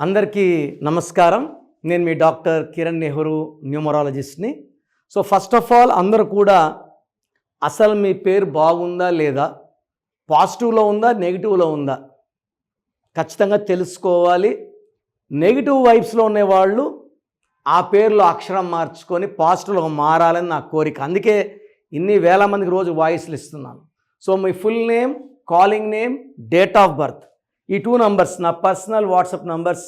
అందరికీ నమస్కారం. నేను మీ డాక్టర్ కిరణ్ నెహ్రూ, న్యూమరాలజిస్ట్ని. సో ఫస్ట్ ఆఫ్ ఆల్ అందరూ కూడా అసలు మీ పేరు బాగుందా లేదా, పాజిటివ్లో ఉందా నెగిటివ్లో ఉందా ఖచ్చితంగా తెలుసుకోవాలి. నెగిటివ్ వైబ్స్లో ఉండేవాళ్ళు ఆ పేరులో అక్షరం మార్చుకొని పాజిటివ్లో మారాలని నా కోరిక. అందుకే ఇన్ని వేల మందికి రోజు వాయిస్లు ఇస్తున్నాను. So me full name, calling name, date of birth, ఈ 2 నంబర్స్ నా personal WhatsApp numbers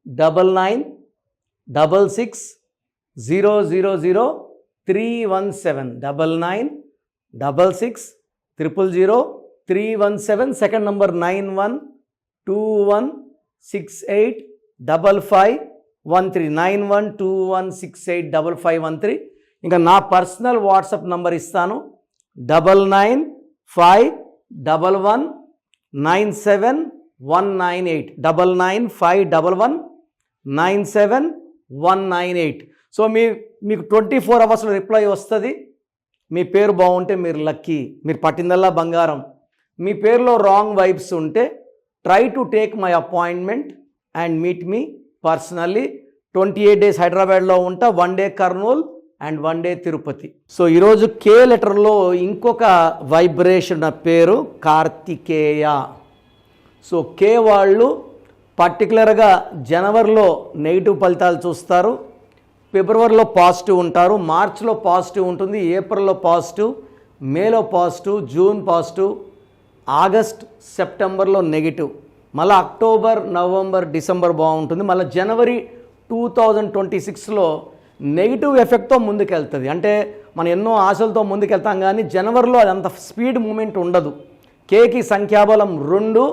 9966000317 9966000317. Second number 9121685513 9121685513. ఇంకా నా పర్సనల్ వాట్సాప్ నంబర్ ఇస్తాను 9951197198 9951197198. సో మీకు 24 అవర్స్లో రిప్లై వస్తుంది. మీ పేరు బాగుంటే మీరు లక్కీ, మీరు పట్టిందల్లా బంగారం. మీ పేరులో రాంగ్ వైబ్స్ ఉంటే try to take my appointment and meet me personally. 28 days హైదరాబాద్లో ఉంటా, 1 day Kurnool and 1 day Tirupati. So ఈరోజు కే లెటర్లో ఇంకొక వైబ్రేషన్ పేరు కార్తికేయ. సో కే వాళ్ళు పర్టికులర్గా జనవరిలో నెగిటివ్ ఫలితాలు చూస్తారు, ఫిబ్రవరిలో పాజిటివ్ ఉంటారు, మార్చిలో పాజిటివ్ ఉంటుంది, ఏప్రిల్లో పాజిటివ్, మేలో పాజిటివ్, జూన్ పాజిటివ్, ఆగస్ట్ సెప్టెంబర్లో నెగిటివ్, మళ్ళీ అక్టోబర్ నవంబర్ డిసెంబర్ బాగుంటుంది, మళ్ళీ జనవరి 2026లో నెగిటివ్ ఎఫెక్ట్తో ముందుకెళ్తుంది. అంటే మనం ఎన్నో ఆశలతో ముందుకెళ్తాం కానీ జనవరిలో అదంత స్పీడ్ మూమెంట్ ఉండదు. కేకి సంఖ్యాబలం 2,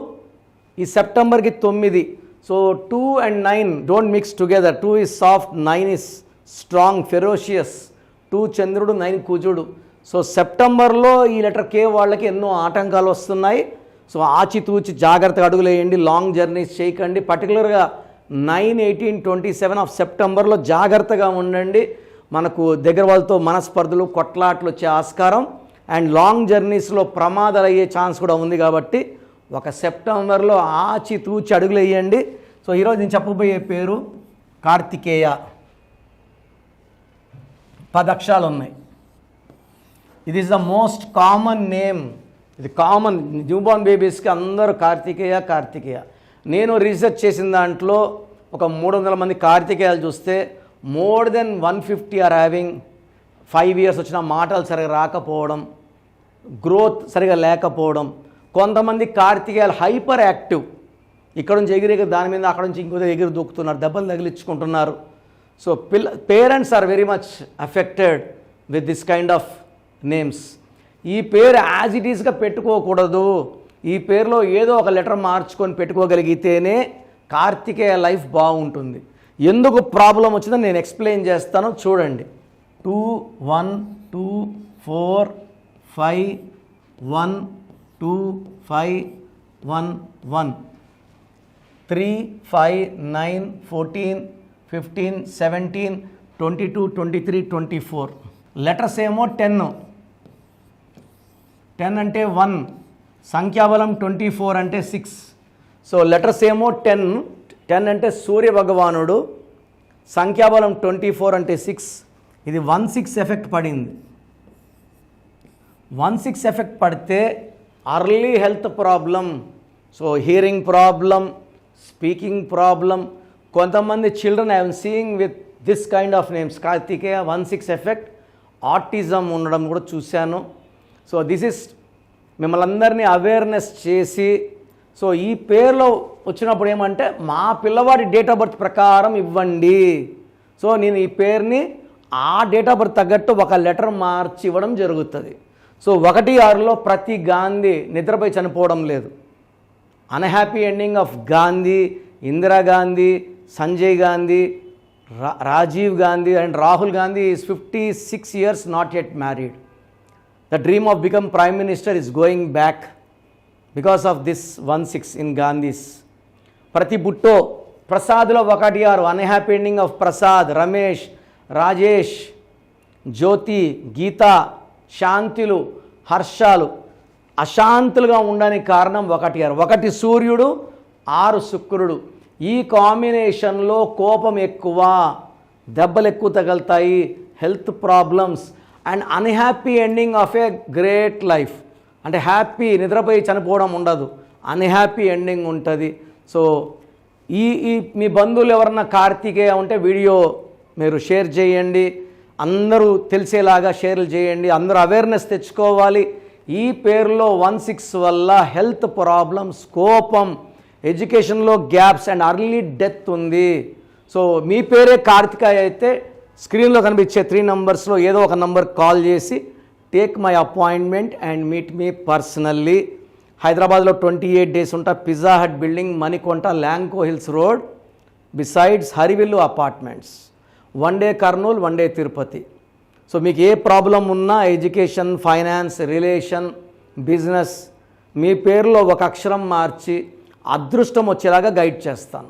ఈ సెప్టెంబర్కి 9. So 2 and 9 don't mix together. 2 is soft, 9 is strong, ferocious. 2 చంద్రుడు, 9 కుజుడు. సో సెప్టెంబర్లో ఈ లెటర్ కే వాళ్ళకి ఎన్నో ఆటంకాలు వస్తున్నాయి. సో ఆచితూచి జాగ్రత్తగా అడుగులేయండి, లాంగ్ జర్నీస్ చేయకండి. పర్టికులర్గా 9, 18, 27 ఆఫ్ సెప్టెంబర్లో జాగ్రత్తగా ఉండండి. మనకు దగ్గర వాళ్ళతో మనస్పర్ధలు, కొట్లాట్లు వచ్చే ఆస్కారం అండ్ లాంగ్ జర్నీస్లో ప్రమాదాలు అయ్యే ఛాన్స్ కూడా ఉంది. కాబట్టి ఒక సెప్టెంబర్లో ఆచితూచి అడుగులు వేయండి. సో ఈరోజు నేను చెప్పబోయే పేరు కార్తికేయ. 10 అక్షరాలు ఉన్నాయి. ఇది is the most common name. ఇది కామన్, న్యూబార్న్ బేబీస్కి అందరూ కార్తికేయ కార్తికేయ. నేను రీసెర్చ్ చేసిన దాంట్లో ఒక 300 మంది కార్తికేయాలు చూస్తే more than 150 are having 5 years వచ్చిన మాటలు సరిగా రాకపోవడం, గ్రోత్ సరిగా లేకపోవడం. కొంతమంది కార్తికేయాలు హైపర్ యాక్టివ్, ఇక్కడ నుంచి ఎగిరి దాని మీద, అక్కడ నుంచి ఇంకో ఎగిరి దూకుతున్నారు, దెబ్బలు తగిలించుకుంటున్నారు. So parents are very much affected with this kind of names. ఈ పేరు యాజ్ ఇట్ ఈస్గా పెట్టుకోకూడదు. ఈ పేరులో ఏదో ఒక లెటర్ మార్చుకొని పెట్టుకోగలిగితేనే కార్తికేయ లైఫ్ బాగుంటుంది. ఎందుకు ప్రాబ్లం వచ్చిందో నేను ఎక్స్ప్లెయిన్ చేస్తాను, చూడండి. 2 1 2 4 5 1 2 5 1 1 3 5 9 14 15 17 22 23 24. లెటర్స్ ఏమో 10 అంటే 1, సంఖ్యాబలం 24 అంటే 6. సో లెటర్స్ ఏమో 10 అంటే సూర్య భగవానుడు, సంఖ్యాబలం 24 అంటే 6. ఇది 1-6 ఎఫెక్ట్ పడింది. 1-6 ఎఫెక్ట్ పడితే early health problem, so hearing problem, speaking problem. కొంతమంది children I am seeing with this kind of names Karthikeya. 1-6 effect, autism ఉండడం కూడా చూశాను. సో దిస్ ఇస్ మిమ్మల్ని అందరినీ అవేర్నెస్ చేసి, సో ఈ పేరులో వచ్చినప్పుడు ఏమంటే మా పిల్లవాడి డేట్ ఆఫ్ బర్త్ ప్రకారం ఇవ్వండి. సో నేను ఈ పేరుని ఆ డేట్ ఆఫ్ బర్త్ తగ్గట్టు ఒక లెటర్ మార్చి ఇవ్వడం జరుగుతుంది. సో 1-6లో ప్రతి గాంధీ నిద్రపై చనిపోవడం లేదు. Unhappy ending of Gandhi, Indira Gandhi, Sanjay Gandhi, Rajiv Gandhi and Rahul Gandhi is 56 years not yet married. The dream of become Prime Minister is going back because of this 1-6 in Gandhis. ప్రతి బుట్టో ప్రసాద్లో 1-6, unhappy ending of Prasad, Ramesh, Rajesh, Jyothi, Geetha, శాంతులు, హర్షాలు. అశాంతులుగా ఉండడానికి కారణం 1-6. 1 సూర్యుడు, 6 శుక్రుడు. ఈ కాంబినేషన్లో కోపం ఎక్కువ, దెబ్బలు ఎక్కువ తగులుతాయి, health problems and unhappy ending of a great life. అంటే హ్యాపీ నిద్రపోయి చనిపోవడం ఉండదు, అన్హ్యాపీ ఎండింగ్ ఉంటుంది. సో ఈ మీ బంధువులు ఎవరన్నా కార్తీకేయ ఉంటే వీడియో మీరు షేర్ చేయండి, అందరూ తెలిసేలాగా షేర్లు చేయండి, అందరూ అవేర్నెస్ తెచ్చుకోవాలి. ఈ పేరులో 16 వల్ల హెల్త్ ప్రాబ్లమ్స్, కోపం, ఎడ్యుకేషన్లో గ్యాప్స్ అండ్ అర్లీ డెత్ ఉంది. సో మీ పేరే కార్తికేయ అయితే స్క్రీన్లో కనిపించే 3 నంబర్స్లో ఏదో ఒక నంబర్ కాల్ చేసి take my appointment and meet me personally. హైదరాబాద్లో 28 డేస్ ఉంటా, Pizza Hut building, Manikonda, Lanco Hills Road, besides Harivillu apartments. 1 day Kurnool, 1 day Tirupati. So మీకు ఏ ప్రాబ్లం ఉన్నా, ఎడ్యుకేషన్, ఫైనాన్స్, రిలేషన్, బిజినెస్, మీ పేరులో ఒక అక్షరం మార్చి అదృష్టం వచ్చేలాగా గైడ్ చేస్తాను.